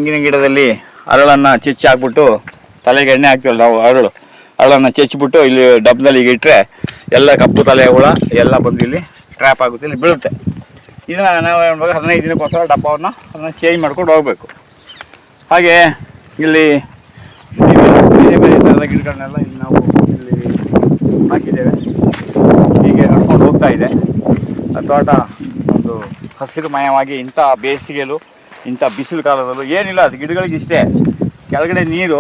ತೆಂಗಿನ ಗಿಡದಲ್ಲಿ ಅರಳನ್ನು ಚೆಚ್ಚಿ ಹಾಕ್ಬಿಟ್ಟು ತಲೆಗೆ ಎಣ್ಣೆ ಹಾಕ್ತೀವಲ್ಲ ನಾವು, ಅರಳನ್ನು ಚೆಚ್ಚಿಬಿಟ್ಟು ಇಲ್ಲಿ ಡಬ್ನಲ್ಲಿ ಈಗ ಇಟ್ಟರೆ ಎಲ್ಲ ಕಪ್ಪು ತಲೆ ಹುಳ ಎಲ್ಲ ಬಂದು ಇಲ್ಲಿ ಟ್ರ್ಯಾಪ್ ಆಗುತ್ತೆ, ಇಲ್ಲಿ ಬೀಳುತ್ತೆ. ಇದನ್ನು ನಾವು ಹೇಳ್ಬೇಕು 15 ದಿನಕ್ಕೋಸ್ಕರ ಡಬ್ಬವನ್ನು ಅದನ್ನು ಚೇಂಜ್ ಮಾಡ್ಕೊಂಡು ಹೋಗಬೇಕು. ಹಾಗೆ ಇಲ್ಲಿ ಬೇರೆ ಬೇರೆ ಥರದ ಗಿಡಗಳನ್ನೆಲ್ಲ ಇಲ್ಲಿ ನಾವು ಇಲ್ಲಿ ಹಾಕಿದ್ದೇವೆ. ಹೀಗೆ ನಡ್ಕೊಂಡು ಹೋಗ್ತಾ ಇದೆ ತೋಟ. ಒಂದು ಹಸಿರುಮಯವಾಗಿ ಇಂಥ ಬೇಸಿಗೆಯಲ್ಲೂ ಇಂಥ ಬಿಸಿಲು ಕಾಲದಲ್ಲೂ ಏನಿಲ್ಲ, ಅದು ಗಿಡಗಳಿಗೆ ಇಷ್ಟೇ, ಕೆಳಗಡೆ ನೀರು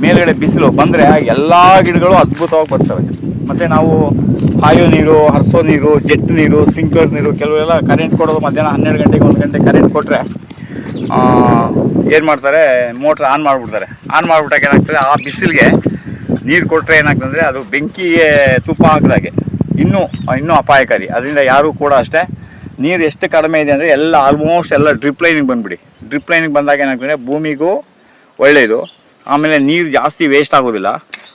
ಮೇಲ್ಗಡೆ ಬಿಸಿಲು ಬಂದರೆ ಎಲ್ಲ ಗಿಡಗಳು ಅದ್ಭುತವಾಗಿ ಬರ್ತವೆ. ಮತ್ತು ನಾವು ಹಾಯೋ ನೀರು, ಹರಿಸೋ ನೀರು, ಜೆಟ್ ನೀರು, ಸ್ಪ್ರಿಂಕ್ಲರ್ ನೀರು, ಕೆಲವೆಲ್ಲ ಕರೆಂಟ್ ಕೊಡೋದು ಮಧ್ಯಾಹ್ನ 12 ಗಂಟೆಗೆ 1 ಗಂಟೆ ಕರೆಂಟ್ ಕೊಟ್ಟರೆ ಏನು ಮಾಡ್ತಾರೆ, ಮೋಟ್ರ್ ಆನ್ ಮಾಡಿಬಿಡ್ತಾರೆ. ಆನ್ ಮಾಡಿಬಿಟ್ಟಾಗ ಏನಾಗ್ತದೆ, ಆ ಬಿಸಿಲಿಗೆ ನೀರು ಕೊಟ್ಟರೆ ಏನಾಗ್ತದೆ, ಅದು ಬೆಂಕಿಗೆ ತುಪ್ಪ ಹಾಕಿದಾಗೆ ಇನ್ನೂ ಅಪಾಯಕಾರಿ. ಅದರಿಂದ ಯಾರೂ ಕೂಡ ಅಷ್ಟೇ, ನೀರು ಎಷ್ಟು ಕಡಿಮೆ ಇದೆ ಅಂದರೆ ಎಲ್ಲ ಆಲ್ಮೋಸ್ಟ್ ಎಲ್ಲ ಡ್ರಿಪ್ ಲೈನಿಗೆ ಬಂದುಬಿಡಿ. ಡ್ರಿಪ್ ಲೈನಿಗೆ ಬಂದಾಗ ಏನಾಗ್ತದೆ, ಭೂಮಿಗೂ ಒಳ್ಳೆಯದು, ಆಮೇಲೆ ನೀರು ಜಾಸ್ತಿ ವೇಸ್ಟ್ ಆಗೋದಿಲ್ಲ.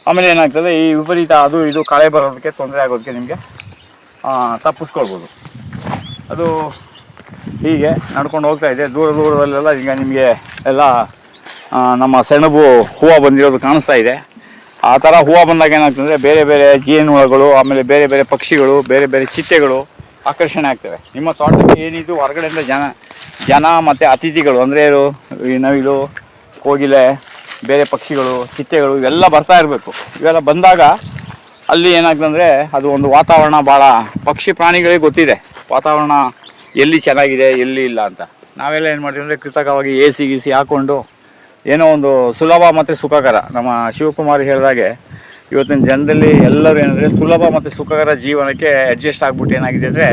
ಆಮೇಲೆ ಏನಾಗ್ತದೆ, ಈ ವಿಪರೀತ ಅದು ಇದು ಕಳೆ ಬರೋದಕ್ಕೆ ತೊಂದರೆ ಆಗೋದಕ್ಕೆ ನಿಮಗೆ ತಪ್ಪಿಸ್ಕೊಳ್ಬೋದು. ಅದು ಹೀಗೆ ನಡ್ಕೊಂಡು ಹೋಗ್ತಾ ಇದೆ. ದೂರದಲ್ಲೆಲ್ಲ ಈಗ ನಿಮಗೆ ಎಲ್ಲ ನಮ್ಮ ಸೆಣಬು ಹೂವು ಬಂದಿರೋದು ಕಾಣಿಸ್ತಾ ಇದೆ. ಆ ಥರ ಹೂವು ಬಂದಾಗ ಏನಾಗ್ತದೆ, ಬೇರೆ ಬೇರೆ ಜೇನುಹುಳಗಳು, ಆಮೇಲೆ ಬೇರೆ ಬೇರೆ ಪಕ್ಷಿಗಳು, ಬೇರೆ ಬೇರೆ ಚಿಟ್ಟೆಗಳು ಆಕರ್ಷಣೆ ಆಗ್ತವೆ. ನಿಮ್ಮ ತೋಟಕ್ಕೆ ಏನಿದು ಹೊರಗಡೆಯಿಂದ ಜನ ಮತ್ತು ಅತಿಥಿಗಳು ಅಂದರೆ ಈ ನವಿಲು, ಕೋಗಿಲೆ, ಬೇರೆ ಪಕ್ಷಿಗಳು, ಚಿಟ್ಟೆಗಳು ಇವೆಲ್ಲ ಬರ್ತಾ ಇರಬೇಕು. ಇವೆಲ್ಲ ಬಂದಾಗ ಅಲ್ಲಿ ಏನಾಗ್ತಂದರೆ ಅದು ಒಂದು ವಾತಾವರಣ ಭಾಳ ಪಕ್ಷಿ ಪ್ರಾಣಿಗಳಿಗೆ ಗೊತ್ತಿದೆ ವಾತಾವರಣ ಎಲ್ಲಿ ಚೆನ್ನಾಗಿದೆ ಎಲ್ಲಿ ಇಲ್ಲ ಅಂತ. ನಾವೆಲ್ಲ ಏನು ಮಾಡ್ತೀವಿ ಅಂದರೆ ಕೃತಕವಾಗಿ AC ಗೀಸಿ ಹಾಕ್ಕೊಂಡು ಏನೋ ಒಂದು ಸುಲಭ ಮತ್ತು ಸುಖಕರ, ನಮ್ಮ ಶಿವಕುಮಾರ್ ಹೇಳಿದಾಗೆ ಇವತ್ತಿನ ಜನರಲ್ಲಿ ಎಲ್ಲರೂ ಏನಂದರೆ ಸುಲಭ ಮತ್ತು ಸುಖಕರ ಜೀವನಕ್ಕೆ ಅಡ್ಜಸ್ಟ್ ಆಗಿಬಿಟ್ಟು ಏನಾಗಿದೆ ಅಂದರೆ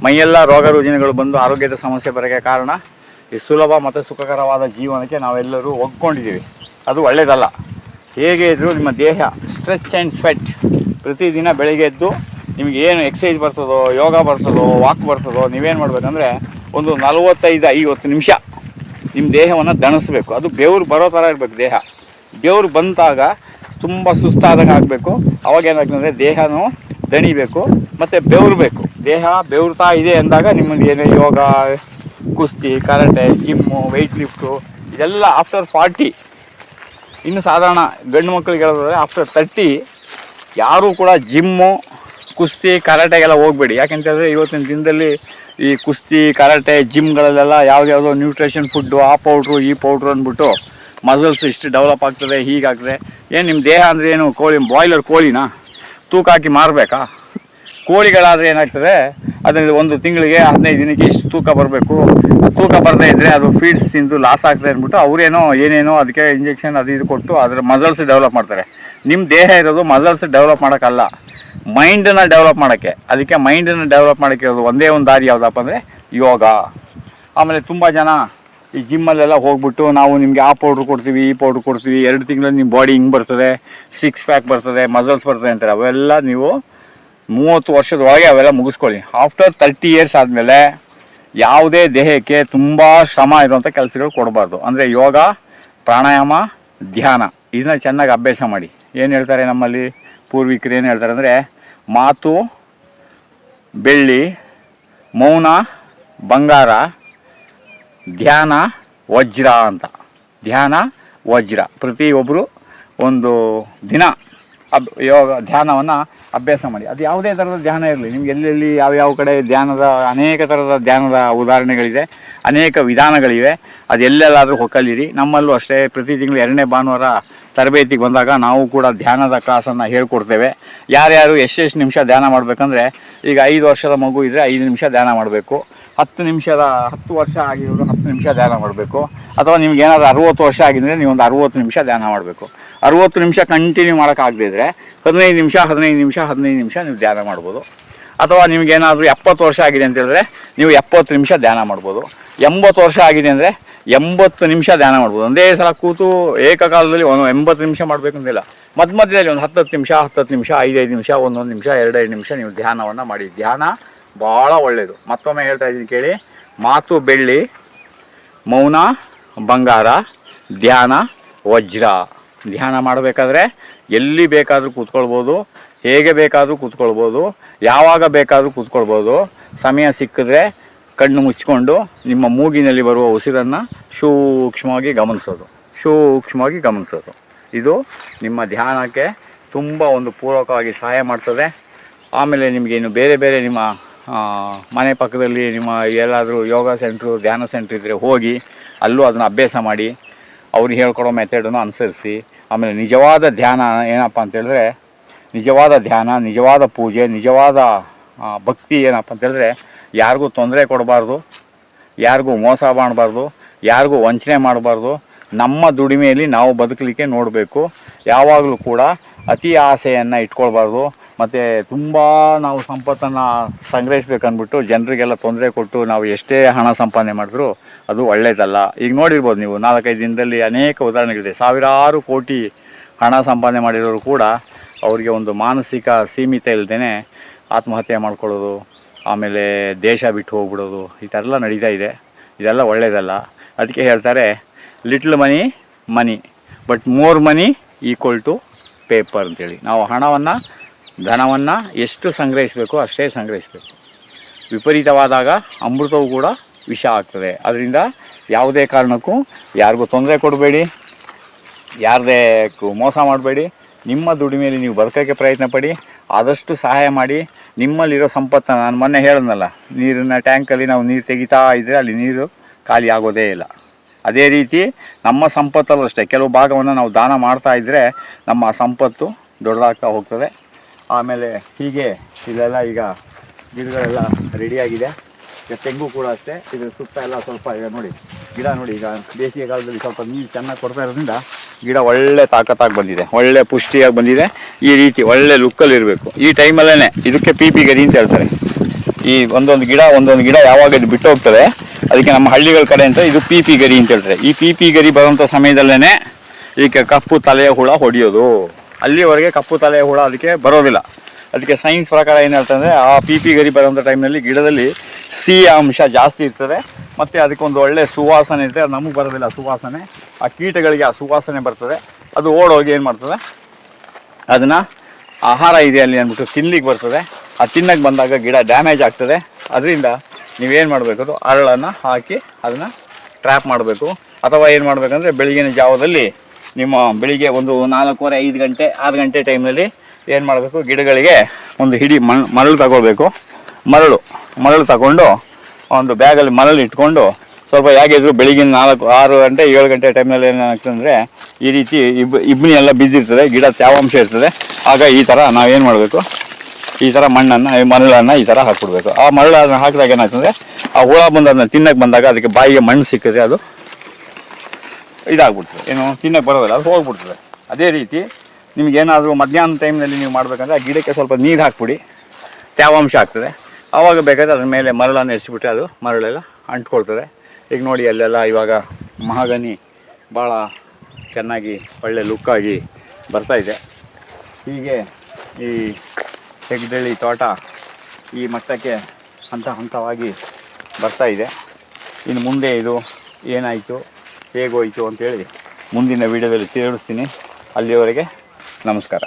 ಮೈಯೆಲ್ಲ ರೋಗ ರುಜಿನಗಳು ಬಂದು ಆರೋಗ್ಯದ ಸಮಸ್ಯೆ ಬರೋಕ್ಕೆ ಕಾರಣ ಈ ಸುಲಭ ಮತ್ತು ಸುಖಕರವಾದ ಜೀವನಕ್ಕೆ ನಾವೆಲ್ಲರೂ ಒಗ್ಕೊಂಡಿದ್ದೀವಿ. ಅದು ಒಳ್ಳೆಯದಲ್ಲ. ಹೇಗೆ ಇದ್ದರೂ ನಿಮ್ಮ ದೇಹ ಸ್ಟ್ರೆಚ್ ಆ್ಯಂಡ್ ಸ್ವೆಟ್ ಪ್ರತಿದಿನ ಬೆಳಿಗ್ಗೆ ಎದ್ದು ನಿಮಗೆ ಏನು ಎಕ್ಸಸೈಸ್ ಬರ್ತದೋ, ಯೋಗ ಬರ್ತದೋ, ವಾಕ್ ಬರ್ತದೋ, ನೀವೇನು ಮಾಡಬೇಕಂದ್ರೆ ಒಂದು 45-50 ನಿಮಿಷ ನಿಮ್ಮ ದೇಹವನ್ನು ದಣಿಸ್ಬೇಕು. ಅದು ಬೆವರು ಬರೋ ಥರ ಇರಬೇಕು ದೇಹ. ಬೆವರು ಬಂದಾಗ ತುಂಬ ಸುಸ್ತಾದಂಗೆ ಆಗಬೇಕು. ಅವಾಗ ಏನಾಗ್ತದೆ, ದೇಹನೂ ದಣಿಬೇಕು ಮತ್ತು ಬೆವರಬೇಕು. ದೇಹ ಬೆವರ್ತಾ ಇದೆ ಅಂದಾಗ ನಿಮ್ಮದು ಏನೇ ಯೋಗ, ಕುಸ್ತಿ, ಕರಾಟೆ, ಜಿಮ್ಮು, ವೆಯ್ಟ್ ಲಿಫ್ಟು ಇದೆಲ್ಲ ಆಫ್ಟರ್ 40. ಇನ್ನು ಸಾಧಾರಣ ಗಂಡು ಮಕ್ಕಳಿಗೆ ಹೇಳಿದ್ರೆ ಆಫ್ಟರ್ 30 ಯಾರೂ ಕೂಡ ಜಿಮ್ಮು, ಕುಸ್ತಿ, ಕರಾಟೆಗೆಲ್ಲ ಹೋಗಬೇಡಿ. ಯಾಕೆಂತಂದರೆ ಇವತ್ತಿನ ದಿನದಲ್ಲಿ ಈ ಕುಸ್ತಿ, ಕರಾಟೆ, ಜಿಮ್ಗಳಲ್ಲೆಲ್ಲ ಯಾವುದ್ಯಾವುದೋ ನ್ಯೂಟ್ರಿಷನ್ ಫುಡ್ಡು, ಆ ಪೌಡ್ರು ಈ ಪೌಡ್ರು ಅಂದ್ಬಿಟ್ಟು ಮಸಲ್ಸ್ ಇಷ್ಟು ಡೆವಲಪ್ ಆಗ್ತದೆ, ಹೀಗಾಗ್ತದೆ. ಏನು ನಿಮ್ಮ ದೇಹ ಅಂದರೆ ಏನು ಬಾಯ್ಲರ್ ಕೋಳಿನ ತೂಕ ಹಾಕಿ ಮಾರಬೇಕಾ? ಕೋಳಿಗಳಾದರೆ ಏನಾಗ್ತದೆ, ಅದರಲ್ಲಿ ಒಂದು ತಿಂಗಳಿಗೆ 15 ದಿನಕ್ಕೆ ಇಷ್ಟು ತೂಕ ಬರಬೇಕು. ತೂಕ ಬರದೇ ಇದ್ದರೆ ಅದು ಫೀಡ್ಸ್ ತಿಂದು ಲಾಸ್ ಆಗ್ತದೆ ಅಂದ್ಬಿಟ್ಟು ಅವರೇನೋ ಏನೇನೋ ಅದಕ್ಕೆ ಇಂಜೆಕ್ಷನ್ ಅದು ಇದು ಕೊಟ್ಟು ಅದರ ಮಸಲ್ಸ್ ಡೆವಲಪ್ ಮಾಡ್ತಾರೆ. ನಿಮ್ಮ ದೇಹ ಇರೋದು ಮಸಲ್ಸ್ ಡೆವಲಪ್ ಮಾಡೋಕ್ಕಲ್ಲ, ಮೈಂಡನ್ನು ಡೆವಲಪ್ ಮಾಡೋಕ್ಕೆ. ಅದಕ್ಕೆ ಮೈಂಡನ್ನು ಡೆವಲಪ್ ಮಾಡೋಕ್ಕೆ ಇರೋದು ಒಂದೇ ಒಂದು ದಾರಿ ಯಾವುದಪ್ಪ ಅಂದರೆ ಯೋಗ. ಆಮೇಲೆ ತುಂಬ ಜನ ಈ ಜಿಮ್ಮಲ್ಲೆಲ್ಲ ಹೋಗ್ಬಿಟ್ಟು ನಾವು ನಿಮಗೆ ಆ ಪೌಡ್ರ್ ಕೊಡ್ತೀವಿ, ಈ ಪೌಡ್ರ್ ಕೊಡ್ತೀವಿ, 2 ತಿಂಗಳಲ್ಲಿ ನಿಮ್ಮ ಬಾಡಿ ಹಿಂಗೆ ಬರ್ತದೆ, 6 ಪ್ಯಾಕ್ ಬರ್ತದೆ, ಮಸಲ್ಸ್ ಬರ್ತದೆ ಅಂತಾರೆ. ಅವೆಲ್ಲ ನೀವು 30 ವರ್ಷದೊಳಗೆ ಅವೆಲ್ಲ ಮುಗಿಸ್ಕೊಳ್ಳಿ. ಆಫ್ಟರ್ 30 ಇಯರ್ಸ್ ಆದಮೇಲೆ ಯಾವುದೇ ದೇಹಕ್ಕೆ ತುಂಬ ಶ್ರಮ ಇರುವಂಥ ಕೆಲಸಗಳು ಕೊಡಬಾರ್ದು. ಅಂದರೆ ಯೋಗ, ಪ್ರಾಣಾಯಾಮ, ಧ್ಯಾನ ಇದನ್ನ ಚೆನ್ನಾಗಿ ಅಭ್ಯಾಸ ಮಾಡಿ. ಏನು ಹೇಳ್ತಾರೆ ನಮ್ಮಲ್ಲಿ ಪೂರ್ವಿಕರು ಏನು ಹೇಳ್ತಾರೆ ಅಂದರೆ, ಮಾತು ಬೆಳ್ಳಿ, ಮೌನ ಬಂಗಾರ, ಧ್ಯಾನ ವಜ್ರ ಅಂತ. ಧ್ಯಾನ ವಜ್ರ. ಪ್ರತಿಯೊಬ್ಬರು ಒಂದು ದಿನ ಯೋಗ ಧ್ಯಾನವನ್ನು ಅಭ್ಯಾಸ ಮಾಡಿ. ಅದು ಯಾವುದೇ ಥರದ ಧ್ಯಾನ ಇರಲಿ, ನಿಮ್ಗೆ ಎಲ್ಲೆಲ್ಲಿ ಯಾವ್ಯಾವ ಕಡೆ ಧ್ಯಾನದ ಅನೇಕ ಥರದ ಧ್ಯಾನದ ಉದಾಹರಣೆಗಳಿದೆ, ಅನೇಕ ವಿಧಾನಗಳಿವೆ. ಅದು ಎಲ್ಲೆಲ್ಲಾದರೂ ಹೊಕ್ಕಲಿರಿ. ನಮ್ಮಲ್ಲೂ ಅಷ್ಟೇ ಪ್ರತಿ ತಿಂಗಳು 2ನೇ ಭಾನುವಾರ ತರಬೇತಿಗೆ ಬಂದಾಗ ನಾವು ಕೂಡ ಧ್ಯಾನದ ಕ್ಲಾಸನ್ನು ಹೇಳ್ಕೊಡ್ತೇವೆ. ಯಾರ್ಯಾರು ಎಷ್ಟೆಷ್ಟು ನಿಮಿಷ ಧ್ಯಾನ ಮಾಡಬೇಕಂದ್ರೆ, ಈಗ 5 ವರ್ಷದ ಮಗು ಇದ್ದರೆ 5 ನಿಮಿಷ ಧ್ಯಾನ ಮಾಡಬೇಕು, 10 ವರ್ಷ ಆಗಿರೋರು 10 ನಿಮಿಷ ಧ್ಯಾನ ಮಾಡಬೇಕು, ಅಥವಾ ನಿಮ್ಗೆ ಏನಾದರೂ 60 ವರ್ಷ ಆಗಿದ್ರೆ ನೀವು ಒಂದು 60 ನಿಮಿಷ ಧ್ಯಾನ ಮಾಡಬೇಕು. 60 ನಿಮಿಷ ಕಂಟಿನ್ಯೂ ಮಾಡೋಕ್ಕಾಗದಿದ್ರೆ 15 ನಿಮಿಷ ನೀವು ಧ್ಯಾನ ಮಾಡ್ಬೋದು. ಅಥವಾ ನಿಮಗೇನಾದರೂ 70 ವರ್ಷ ಆಗಿದೆ ಅಂತ ಹೇಳಿದ್ರೆ ನೀವು 70 ನಿಮಿಷ ಧ್ಯಾನ ಮಾಡ್ಬೋದು. 80 ವರ್ಷ ಆಗಿದೆ ಅಂದರೆ 80 ನಿಮಿಷ ಧ್ಯಾನ ಮಾಡ್ಬೋದು. ಒಂದೇ ಸಲ ಕೂತು ಏಕಕಾಲದಲ್ಲಿ 80 ನಿಮಿಷ ಮಾಡಬೇಕಂತಿಲ್ಲ. ಮಧ್ಯದಲ್ಲಿ ಒಂದು 10 ನಿಮಿಷ 5 ನಿಮಿಷ 1 ನಿಮಿಷ 2 ನಿಮಿಷ ನೀವು ಧ್ಯಾನವನ್ನು ಮಾಡಿ. ಧ್ಯಾನ ಭಾಳ ಒಳ್ಳೆಯದು. ಮತ್ತೊಮ್ಮೆ ಹೇಳ್ತಾ ಇದ್ದೀನಿ ಕೇಳಿ. ಮಾತು ಬೆಳ್ಳಿ, ಮೌನ ಬಂಗಾರ, ಧ್ಯಾನ ವಜ್ರ. ಧ್ಯಾನ ಮಾಡಬೇಕಾದ್ರೆ ಎಲ್ಲಿ ಬೇಕಾದರೂ ಕೂತ್ಕೊಳ್ಬೋದು, ಹೇಗೆ ಬೇಕಾದರೂ ಕೂತ್ಕೊಳ್ಬೋದು, ಯಾವಾಗ ಬೇಕಾದರೂ ಕೂತ್ಕೊಳ್ಬೋದು. ಸಮಯ ಸಿಕ್ಕಿದ್ರೆ ಕಣ್ಣು ಮುಚ್ಕೊಂಡು ನಿಮ್ಮ ಮೂಗಿನಲ್ಲಿ ಬರುವ ಉಸಿರನ್ನು ಸೂಕ್ಷ್ಮವಾಗಿ ಗಮನಿಸೋದು. ಇದು ನಿಮ್ಮ ಧ್ಯಾನಕ್ಕೆ ತುಂಬ ಒಂದು ಪೂರಕವಾಗಿ ಸಹಾಯ ಮಾಡ್ತದೆ. ಆಮೇಲೆ ನಿಮಗೇನು ಬೇರೆ ನಿಮ್ಮ ಮನೆ ಪಕ್ಕದಲ್ಲಿ ನಿಮ್ಮ ಎಲ್ಲಾದರೂ ಯೋಗ ಸೆಂಟ್ರು ಧ್ಯಾನ ಸೆಂಟ್ರ್ ಇದ್ದರೆ ಹೋಗಿ ಅಲ್ಲೂ ಅದನ್ನು ಅಭ್ಯಾಸ ಮಾಡಿ, ಅವ್ರಿಗೆ ಹೇಳ್ಕೊಡೋ ಮೆಥಡನ್ನು ಅನುಸರಿಸಿ. ಆಮೇಲೆ ನಿಜವಾದ ಧ್ಯಾನ ಏನಪ್ಪ ಅಂತೇಳಿದ್ರೆ, ನಿಜವಾದ ಧ್ಯಾನ, ನಿಜವಾದ ಪೂಜೆ, ನಿಜವಾದ ಭಕ್ತಿ ಏನಪ್ಪ ಅಂತೇಳಿದ್ರೆ, ಯಾರಿಗೂ ತೊಂದರೆ ಕೊಡಬಾರ್ದು, ಯಾರಿಗೂ ಮೋಸ ಮಾಡಬಾರ್ದು, ಯಾರಿಗೂ ವಂಚನೆ ಮಾಡಬಾರ್ದು. ನಮ್ಮ ದುಡಿಮೆಯಲ್ಲಿ ನಾವು ಬದುಕಲಿಕ್ಕೆ ನೋಡಬೇಕು. ಯಾವಾಗಲೂ ಕೂಡ ಅತಿ ಆಸೆಯನ್ನು ಇಟ್ಕೊಳ್ಬಾರ್ದು. ಮತ್ತು ತುಂಬ ನಾವು ಸಂಪತ್ತನ್ನು ಸಂಗ್ರಹಿಸ್ಬೇಕಂದ್ಬಿಟ್ಟು ಜನರಿಗೆಲ್ಲ ತೊಂದರೆ ಕೊಟ್ಟು ನಾವು ಎಷ್ಟೇ ಹಣ ಸಂಪಾದನೆ ಮಾಡಿದ್ರು ಅದು ಒಳ್ಳೆಯದಲ್ಲ. ಈಗ ನೋಡಿರ್ಬೋದು ನೀವು 4-5 ದಿನದಲ್ಲಿ ಅನೇಕ ಉದಾಹರಣೆಗಳಿದೆ. ಸಾವಿರಾರು ಕೋಟಿ ಹಣ ಸಂಪಾದನೆ ಮಾಡಿರೋರು ಕೂಡ ಅವರಿಗೆ ಒಂದು ಮಾನಸಿಕ ಸೀಮಿತ ಇಲ್ಲದೇ ಆತ್ಮಹತ್ಯೆ ಮಾಡ್ಕೊಳ್ಳೋದು, ಆಮೇಲೆ ದೇಶ ಬಿಟ್ಟು ಹೋಗ್ಬಿಡೋದು, ಈ ಥರ ಎಲ್ಲ ನಡೀತಾ ಇದೆ. ಇದೆಲ್ಲ ಒಳ್ಳೆಯದಲ್ಲ. ಅದಕ್ಕೆ ಹೇಳ್ತಾರೆ, little money but more money equal to paper ಅಂತೇಳಿ. ನಾವು ಧನವನ್ನು ಎಷ್ಟು ಸಂಗ್ರಹಿಸಬೇಕು ಅಷ್ಟೇ ಸಂಗ್ರಹಿಸಬೇಕು. ವಿಪರೀತವಾದಾಗ ಅಮೃತವು ಕೂಡ ವಿಷ ಆಗ್ತದೆ. ಅದರಿಂದ ಯಾವುದೇ ಕಾರಣಕ್ಕೂ ಯಾರಿಗೂ ತೊಂದರೆ ಕೊಡಬೇಡಿ, ಯಾರದೇ ಮೋಸ ಮಾಡಬೇಡಿ. ನಿಮ್ಮ ದುಡಿಮೆಯಲ್ಲಿ ನೀವು ಬದುಕೋಕ್ಕೆ ಪ್ರಯತ್ನ ಪಡಿ, ಆದಷ್ಟು ಸಹಾಯ ಮಾಡಿ. ನಿಮ್ಮಲ್ಲಿರೋ ಸಂಪತ್ತನ್ನು, ನಾನು ಮೊನ್ನೆ ಹೇಳಿದ್ನಲ್ಲ, ನೀರಿನ ಟ್ಯಾಂಕಲ್ಲಿ ನಾವು ನೀರು ತೆಗಿತಾ ಇದ್ದರೆ ಅಲ್ಲಿ ನೀರು ಖಾಲಿ ಆಗೋದೇ ಇಲ್ಲ. ಅದೇ ರೀತಿ ನಮ್ಮ ಸಂಪತ್ತಲ್ಲೂ ಅಷ್ಟೇ ಕೆಲವು ಭಾಗವನ್ನು ನಾವು ದಾನ ಮಾಡ್ತಾ ಇದ್ದರೆ ನಮ್ಮ ಸಂಪತ್ತು ದೊಡ್ಡದಾಗ್ತಾ ಹೋಗ್ತದೆ. ಆಮೇಲೆ ಹೀಗೆ ಇಲ್ಲೆಲ್ಲ ಈಗ ಗಿಡಗಳೆಲ್ಲ ರೆಡಿಯಾಗಿದೆ. ಈಗ ತೆಂಗು ಕೂಡ ಅಷ್ಟೇ. ಇದ್ರ ಸುತ್ತ ಎಲ್ಲ ಸ್ವಲ್ಪ ಈಗ ನೋಡಿ, ಗಿಡ ನೋಡಿ, ಈಗ ಬೇಸಿಗೆ ಕಾಲದಲ್ಲಿ ಸ್ವಲ್ಪ ನೀರು ಚೆನ್ನಾಗಿ ಕೊಡ್ತಾ ಇರೋದ್ರಿಂದ ಗಿಡ ಒಳ್ಳೆ ತಾಕತ್ತಾಗಿ ಬಂದಿದೆ, ಒಳ್ಳೆ ಪುಷ್ಟಿಯಾಗಿ ಬಂದಿದೆ. ಈ ರೀತಿ ಒಳ್ಳೆ ಲುಕ್ಕಲ್ಲಿ ಇರಬೇಕು. ಈ ಟೈಮಲ್ಲೇ ಇದಕ್ಕೆ ಪಿ ಗರಿ ಅಂತ ಹೇಳ್ತಾರೆ. ಈ ಒಂದೊಂದು ಗಿಡ ಯಾವಾಗ ಇದು ಬಿಟ್ಟು ಹೋಗ್ತದೆ, ಅದಕ್ಕೆ ನಮ್ಮ ಹಳ್ಳಿಗಳ ಕಡೆ ಅಂತ ಇದು ಪಿ ಗರಿ ಅಂತ ಹೇಳ್ತಾರೆ. ಈ ಪಿ ಗರಿ ಬರೋಂಥ ಸಮಯದಲ್ಲೇ ಇದಕ್ಕೆ ಕಪ್ಪು ತಲೆಯ ಹುಳ ಹೊಡೆಯೋದು. ಅಲ್ಲಿವರೆಗೆ ಕಪ್ಪು ತಲೆಯ ಹುಳ ಅದಕ್ಕೆ ಬರೋದಿಲ್ಲ. ಅದಕ್ಕೆ ಸೈನ್ಸ್ ಪ್ರಕಾರ ಏನು ಹೇಳ್ತಂದರೆ, ಆ ಪಿ ಗರಿ ಬರೋಂಥ ಟೈಮ್ನಲ್ಲಿ ಗಿಡದಲ್ಲಿ ಸಿಹಿಯ ಅಂಶ ಜಾಸ್ತಿ ಇರ್ತದೆ, ಮತ್ತು ಅದಕ್ಕೊಂದು ಒಳ್ಳೆ ಸುವಾಸನೆ ಇರ್ತದೆ. ಅದು ನಮಗೆ ಬರೋದಿಲ್ಲ ಸುವಾಸನೆ, ಆ ಕೀಟಗಳಿಗೆ ಆ ಸುವಾಸನೆ ಬರ್ತದೆ. ಅದು ಓಡೋಗಿ ಏನು ಮಾಡ್ತದೆ, ಅದನ್ನು ಆಹಾರ ಇದೆ ಅಲ್ಲಿ ಅಂದ್ಬಿಟ್ಟು ತಿನ್ಲಿಕ್ಕೆ ಬರ್ತದೆ. ಆ ತಿನ್ನಕ್ಕೆ ಬಂದಾಗ ಗಿಡ ಡ್ಯಾಮೇಜ್ ಆಗ್ತದೆ. ಅದರಿಂದ ನೀವೇನು ಮಾಡಬೇಕು, ಅದು ಅರಳನ್ನು ಹಾಕಿ ಅದನ್ನು ಟ್ರ್ಯಾಪ್ ಮಾಡಬೇಕು. ಅಥವಾ ಏನು ಮಾಡಬೇಕಂದ್ರೆ, ಬೆಳಗಿನ ಜಾವದಲ್ಲಿ ನಿಮ್ಮ ಬೆಳಿಗ್ಗೆ ಒಂದು 4:15, 5 ಗಂಟೆ 6 ಗಂಟೆ ಟೈಮ್ನಲ್ಲಿ ಏನು ಮಾಡಬೇಕು, ಗಿಡಗಳಿಗೆ ಒಂದು ಹಿಡಿ ಮರಳು ತಗೊಳ್ಬೇಕು. ಮರಳು ತಗೊಂಡು ಒಂದು ಬ್ಯಾಗಲ್ಲಿ ಮರಳು ಇಟ್ಕೊಂಡು ಸ್ವಲ್ಪ ಹೇಗಿದ್ರು ಬೆಳಿಗಿನ 4, 6 ಗಂಟೆ 7 ಗಂಟೆ ಟೈಮ್ನಲ್ಲಿ ಏನಾಗ್ತದಂದರೆ, ಈ ರೀತಿ ಇಬ್ಬನಿ ಎಲ್ಲ ಬಿದ್ದಿರ್ತದೆ, ಗಿಡ ತೇವಾಂಶ ಇರ್ತದೆ. ಆಗ ಈ ಥರ ನಾವೇನು ಮಾಡಬೇಕು, ಈ ಥರ ಮರಳನ್ನು ಈ ಥರ ಹಾಕ್ಬಿಡ್ಬೇಕು. ಆ ಮರಳನ್ನು ಹಾಕಿದಾಗ ಏನಾಗ್ತದೆ, ಆ ಹುಳ ಬಂದು ಅದನ್ನ ತಿನ್ನಕ್ಕೆ ಬಂದಾಗ ಅದಕ್ಕೆ ಬಾಯಿಗೆ ಮಣ್ಣು ಸಿಕ್ಕಿದ್ರೆ ಅದು ಇದಾಗ್ಬಿಡ್ತದೆ, ಏನು ತಿನ್ನಕ್ಕೆ ಬರೋದಿಲ್ಲ, ಅದು ಹೋಗ್ಬಿಡ್ತದೆ. ಅದೇ ರೀತಿ ನಿಮಗೇನಾದರೂ ಮಧ್ಯಾಹ್ನ ಟೈಮ್ನಲ್ಲಿ ನೀವು ಮಾಡಬೇಕಂದ್ರೆ ಆ ಗಿಡಕ್ಕೆ ಸ್ವಲ್ಪ ನೀರು ಹಾಕ್ಬಿಡಿ, ತೇವಾಂಶ ಆಗ್ತದೆ. ಆವಾಗ ಬೇಕಾದ್ರೆ ಅದ್ರ ಮೇಲೆ ಮರಳನ್ನು ಎರಿಸಿಬಿಟ್ರೆ ಅದು ಮರಳೆಲ್ಲ ಅಂಟ್ಕೊಳ್ತದೆ. ಈಗ ನೋಡಿ, ಅಲ್ಲೆಲ್ಲ ಇವಾಗ ಮಹಾಗನಿ ಭಾಳ ಚೆನ್ನಾಗಿ ಒಳ್ಳೆ ಲುಕ್ಕಾಗಿ ಬರ್ತಾಯಿದೆ. ಹೀಗೆ ಈ ಹೆಗ್ದಳ್ಳಿ ತೋಟ ಈ ಮಟ್ಟಕ್ಕೆ ಹಂತವಾಗಿ ಬರ್ತಾಯಿದೆ. ಇನ್ನು ಮುಂದೆ ಇದು ಏನಾಯಿತು, ಹೇಗೋಯಿತು ಅಂತೇಳಿ ಮುಂದಿನ ವೀಡಿಯೋದಲ್ಲಿ ತಿಳಿಸ್ತೀನಿ. ಅಲ್ಲಿಯವರೆಗೆ ನಮಸ್ಕಾರ.